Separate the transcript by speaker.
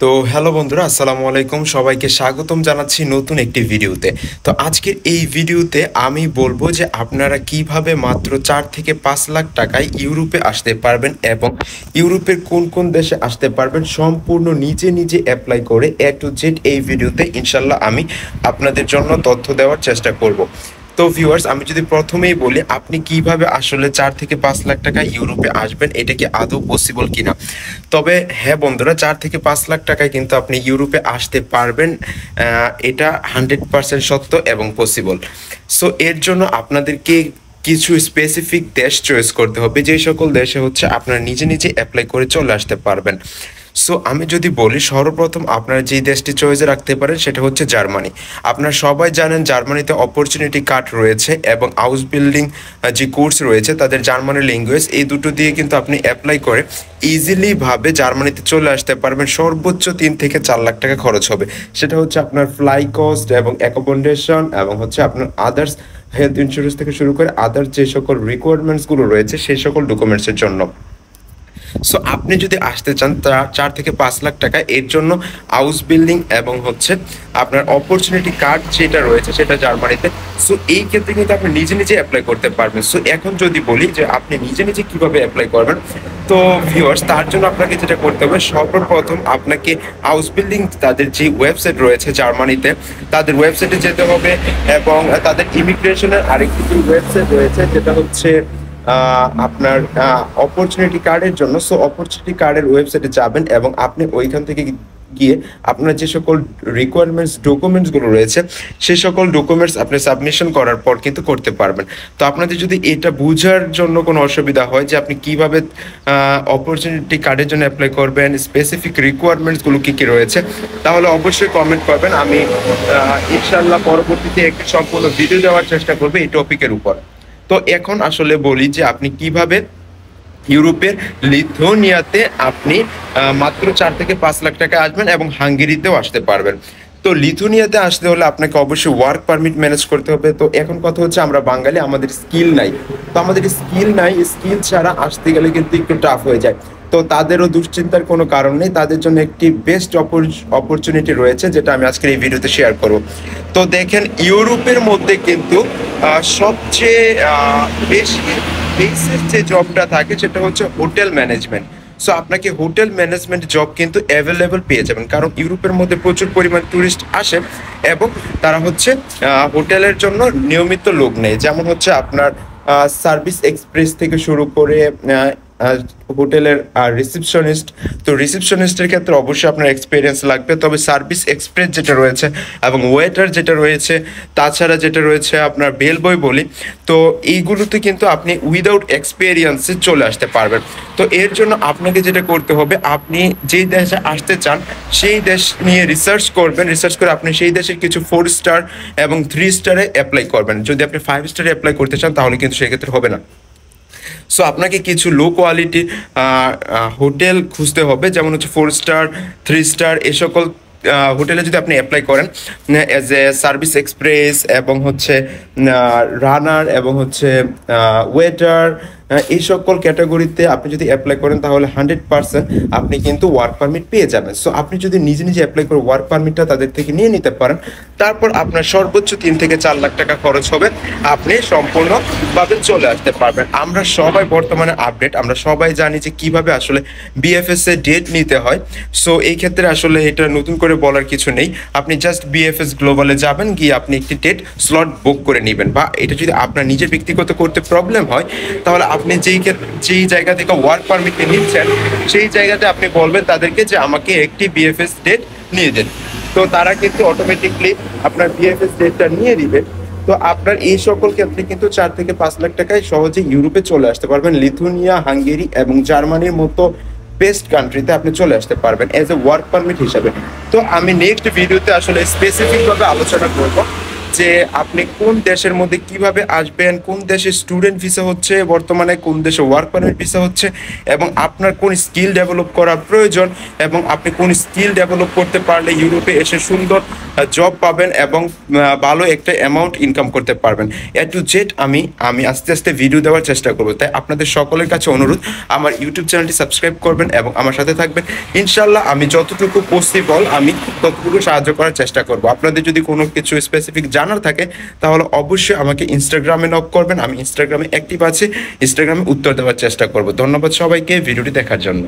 Speaker 1: তো হ্যালো বন্ধুরা, আসসালামু আলাইকুম। সবাইকে স্বাগতম জানাচ্ছি নতুন একটি ভিডিওতে। তো আজকের এই ভিডিওতে আমি বলবো যে আপনারা কিভাবে মাত্র 4 থেকে 5 লাখ টাকায় ইউরোপে আসতে পারবেন এবং ইউরোপের কোন কোন দেশে আসতে পারবেন সম্পূর্ণ নিজে নিজে অ্যাপ্লাই করে A to Z এই ভিডিওতে ইনশাল্লাহ আমি আপনাদের জন্য তথ্য দেওয়ার চেষ্টা করব। তো ভিউয়ার্স, আমি যদি প্রথমেই বলি আপনি কিভাবে আসলে 4 থেকে 5 লাখ টাকা ইউরোপে আসবেন, এটা কি আদৌ পসিবল কিনা। তবে হ্যাঁ বন্ধুরা, 4 থেকে 5 লাখ টাকায় কিন্তু আপনি ইউরোপে আসতে পারবেন, এটা 100% সত্য এবং পসিবল। সো এর জন্য আপনাদেরকে কিছু স্পেসিফিক দেশ চয়েস করতে হবে, যে সকল দেশে হচ্ছে আপনারা নিজে নিজে অ্যাপ্লাই করে চলে আসতে পারবেন। সো আমি যদি বলি, সর্বপ্রথম আপনারা যেই দেশটি চয়েসে রাখতে পারেন সেটা হচ্ছে জার্মানি। আপনারা সবাই জানেন জার্মানিতে অপরচুনিটি কার্ড রয়েছে এবং হাউস বিল্ডিং যে কোর্স রয়েছে তাদের জার্মানি ল্যাঙ্গুয়েজ, এই দুটো দিয়ে কিন্তু আপনি অ্যাপ্লাই করে ইজিলি ভাবে জার্মানিতে চলে আসতে পারবেন। সর্বোচ্চ 3 থেকে 4 লাখ টাকা খরচ হবে। সেটা হচ্ছে আপনার ফ্লাই কস্ট এবং অ্যাকোমোডেশন এবং হচ্ছে আপনার আদার্স হেলথ ইন্স্যুরেন্স থেকে শুরু করে আদার্স যে সকল রিকোয়ারমেন্টসগুলো রয়েছে সেই সকল ডকুমেন্টসের জন্য। সো আপনি যদি আসতে চান 4 থেকে 5 লাখ টাকা, এর জন্য হাউস বিল্ডিং এবং হচ্ছে আপনার অপরচুনিটি কার্ড যেটা রয়েছে সেটা জার্মানিতে। সো এই ক্ষেত্রে কিন্তু আপনি নিজে নিজে অ্যাপ্লাই করতে পারবেন। সো এখন যদি বলি যে আপনি নিজে নিজে কিভাবে অ্যাপ্লাই করবেন, তো ভিউয়ার্স তার জন্য আপনাকে যেটা করতে হবে, সর্বপ্রথম আপনাকে হাউস বিল্ডিং তাদের যে ওয়েবসাইট রয়েছে জার্মানিতে, তাদের ওয়েবসাইটে যেতে হবে এবং তাদের ইমিগ্রেশনের আরেকটি ওয়েবসাইট রয়েছে যেটা হচ্ছে আপনার অপরচুনিটি কার্ডের জন্য। সো অপরচুনিটি কার্ডের ওয়েবসাইটে যাবেন এবং আপনি ওইখান থেকে গিয়ে আপনার যে সকল রিকোয়ারমেন্টস ডকুমেন্টসগুলো রয়েছে সেই সকল ডকুমেন্টস আপনি সাবমিশন করার পর কিন্তু করতে পারবেন। তো আপনাদের যদি এটা বোঝার জন্য কোনো অসুবিধা হয় যে আপনি কিভাবে অপরচুনিটি কার্ডের জন্য অ্যাপ্লাই করবেন, স্পেসিফিক রিকোয়ারমেন্টসগুলো কী কী রয়েছে, তাহলে অবশ্যই কমেন্ট করবেন। আমি ইনশাল্লাহ পরবর্তীতে একটি সম্পূর্ণ ভিডিও দেওয়ার চেষ্টা করবো এই টপিকের উপর। তো এখন আসলে বলি যে আপনি কিভাবে ইউরোপের লিথুয়ানিয়াতে আপনি মাত্র 4 থেকে 5 লাখ টাকা আসবেন এবং হাঙ্গেরিতেও আসতে পারবেন। তো লিথুয়ানিয়াতে আসতে হলে আপনাকে অবশ্যই ওয়ার্ক পারমিট ম্যানেজ করতে হবে। তো এখন কথা হচ্ছে আমরা বাঙালি, আমাদের স্কিল নাই। তো আমাদের স্কিল নাই, স্কিল ছাড়া আসতে গেলে কিন্তু একটু টাফ হয়ে যায়। তো তাদেরও দুশ্চিন্তার কোনো কারণ নেই, তাদের জন্য একটি বেস্ট অপরচুনিটি রয়েছে যেটা আমি আজকের এই ভিডিওতে শেয়ার করব। তো দেখেন, ইউরোপের মধ্যে কিন্তু সবচেয়ে বেশি বেসিক যে জবটা থাকে সেটা হচ্ছে হোটেল ম্যানেজমেন্ট। সো আপনাকে হোটেল ম্যানেজমেন্ট জব কিন্তু অ্যাভেলেবল পেয়ে যাবেন, কারণ ইউরোপের মধ্যে প্রচুর পরিমাণ ট্যুরিস্ট আসে এবং তারা হচ্ছে হোটেলের জন্য নিয়মিত লোক নেয়। যেমন হচ্ছে আপনার সার্ভিস এক্সপ্রেস থেকে শুরু করে হোটেলের রিসেপশনিস্ট। তো রিসেপশনিস্টের ক্ষেত্রে অবশ্যই আপনার এক্সপিরিয়েন্স লাগবে, তবে সার্ভিস এক্সপ্রেস যেটা রয়েছে এবং ওয়েটার যেটা রয়েছে, তাছাড়া যেটা রয়েছে আপনার বেল বয় বলি, তো এইগুলোতে কিন্তু আপনি উইদাউট এক্সপিরিয়েন্সে চলে আসতে পারবেন। তো এর জন্য আপনাকে যেটা করতে হবে, আপনি যেই দেশে আসতে চান সেই দেশ নিয়ে রিসার্চ করবেন, রিসার্চ করে আপনি সেই দেশের কিছু 4 স্টার এবং 3 স্টারে অ্যাপ্লাই করবেন। যদি আপনি 5 স্টারে অ্যাপ্লাই করতে চান তাহলে কিন্তু সেক্ষেত্রে হবে না। সো আপনাকে কিছু লো কোয়ালিটি হোটেল খুঁজতে হবে, যেমন হচ্ছে 4 স্টার 3 স্টার এ সকল হোটেলে যদি আপনি অ্যাপ্লাই করেন অ্যাজ এ সার্ভিস এক্সপ্রেস এবং হচ্ছে রানার এবং হচ্ছে ওয়েটার, এই সকল ক্যাটাগরিতে আপনি যদি অ্যাপ্লাই করেন তাহলে 100% আপনি কিন্তু ওয়ার্ক পারমিট পেয়ে যাবেন। সো আপনি যদি নিজে নিজে অ্যাপ্লাই করে ওয়ার্ক পারমিটটা তাদের থেকে নিয়ে নিতে পারেন, তারপর আপনার সর্বোচ্চ 3 থেকে 4 লাখ টাকা খরচ হবে, আপনি সম্পূর্ণভাবে চলে আসতে পারবেন। আমরা সবাই বর্তমানে আপডেট, আমরা সবাই জানি যে কিভাবে আসলে বিএফএস এ ডেট নিতে হয়। সো এই ক্ষেত্রে আসলে এটা নতুন করে বলার কিছু নেই, আপনি জাস্ট বিএফএস গ্লোবালে যাবেন, গিয়ে আপনি একটি ডেট স্লট বুক করে নেবেন। বা এটা যদি আপনার নিজের ব্যক্তিগত করতে প্রবলেম হয় তাহলে আপনি যেই জায়গা থেকে ওয়ার্ক পারমিট নিচ্ছেন সেই জায়গাতে আপনি বলবেন তাদেরকে যে আমাকে একটি বিএফএস ডেট নিয়ে দেন। তো তারা কিন্তু অটোমেটিকলি আপনার বিএফএস ডেটটা নিয়ে দিবে। তো আপনার এই সকল ক্ষেত্রে কিন্তু 4 থেকে 5 লাখ টাকায় সহজে ইউরোপে চলে আসতে পারবেন। লিথুয়ানিয়া, হাঙ্গেরি এবং জার্মানির মতো বেস্ট কান্ট্রিতে আপনি চলে আসতে পারবেন অ্যাজ এ ওয়ার্ক পারমিট হিসাবে। তো আমি নেক্সট ভিডিওতে আসলে স্পেসিফিকভাবে আলোচনা করব যে আপনি কোন দেশের মধ্যে কিভাবে আসবেন, কোন দেশে স্টুডেন্ট ভিসা হচ্ছে বর্তমানে, কোন দেশে ওয়ার্ক পারমিট ভিসা হচ্ছে, এবং আপনার কোন স্কিল ডেভেলপ করা প্রয়োজন, এবং আপনি কোন স্কিল ডেভেলপ করতে পারলে ইউরোপে এসে সুন্দর জব পাবেন এবং ভালো একটা অ্যামাউন্ট ইনকাম করতে পারবেন। টু জেড আমি আস্তে আস্তে ভিডিও দেওয়ার চেষ্টা করবো। তাই আপনাদের সকলের কাছে অনুরোধ, আমার ইউটিউব চ্যানেলটি সাবস্ক্রাইব করবেন এবং আমার সাথে থাকবেন। ইনশাল্লাহ আমি যতটুকু পসিবল আমি ততটুকু সাহায্য করার চেষ্টা করব। আপনাদের যদি কোনো কিছু স্পেসিফিক জানার থাকে তাহলে অবশ্যই আমাকে ইনস্টাগ্রামে নক করবেন। আমি ইনস্টাগ্রামে অ্যাক্টিভ আছি, ইনস্টাগ্রামে উত্তর দেওয়ার চেষ্টা করব। ধন্যবাদ সবাইকে ভিডিওটি দেখার জন্য।